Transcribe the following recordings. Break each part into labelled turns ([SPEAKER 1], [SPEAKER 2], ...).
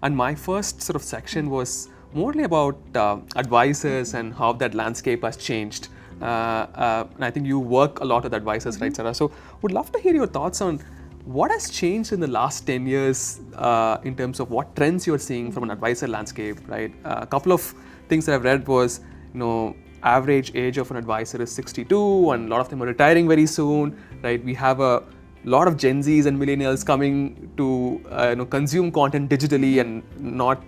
[SPEAKER 1] And my first sort of section was morely about advisors and how that landscape has changed. And I think you work a lot with advisors, right, Sarah? So would love to hear your thoughts on what has changed in the last 10 years in terms of what trends you're seeing from an advisor landscape, right? A couple of things that I've read was, average age of an advisor is 62 and a lot of them are retiring very soon, right? We have a lot of Gen Zs and millennials coming to consume content digitally and not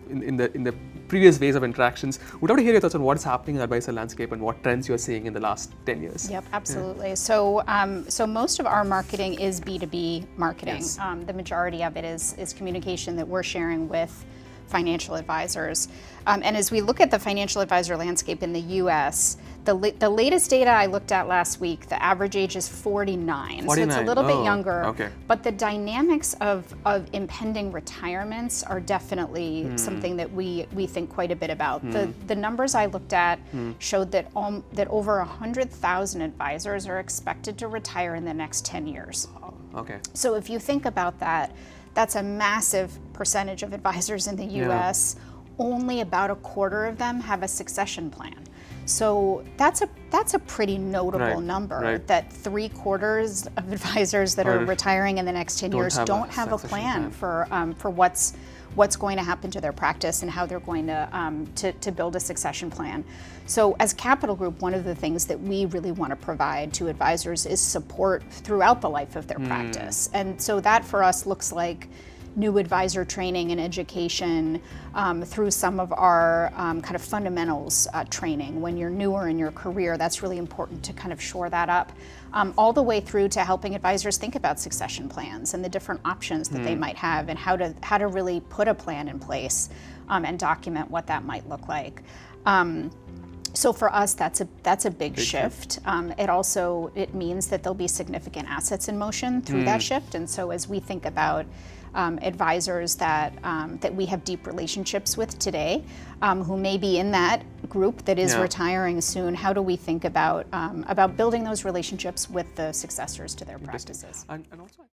[SPEAKER 1] in the previous ways of interactions. Would love to hear your thoughts on what's happening in the advisor landscape and what trends you're seeing in the last 10 years.
[SPEAKER 2] Yep, absolutely. Yeah. So most of our marketing is B2B marketing. Yes. The majority of it is communication that we're sharing with financial advisors. And as we look at the financial advisor landscape in the US, the latest data I looked at last week, the average age is 49. So it's a little bit younger.
[SPEAKER 1] Okay.
[SPEAKER 2] But the dynamics of impending retirements are definitely something that we think quite a bit about. The numbers I looked at showed that over 100,000 advisors are expected to retire in the next 10 years.
[SPEAKER 1] Okay.
[SPEAKER 2] So if you think about that, that's a massive percentage of advisors in the US. Yeah. Only about a quarter of them have a succession plan. So that's a pretty notable number,
[SPEAKER 1] right.
[SPEAKER 2] That 3/4 of advisors that are retiring in the next 10 years don't have a plan for what's going to happen to their practice and how they're going to build a succession plan. So as Capital Group, one of the things that we really want to provide to advisors is support throughout the life of their practice. And so that for us looks like new advisor training and education through some of our kind of fundamentals training. When you're newer in your career, that's really important to kind of shore that up. All the way through to helping advisors think about succession plans and the different options that they might have and how to really put a plan in place and document what that might look like. So for us, that's a big shift. It means that there'll be significant assets in motion through that shift. And so as we think about advisors that we have deep relationships with today, who may be in that group that is retiring soon, how do we think about building those relationships with the successors to their practices?
[SPEAKER 1] And also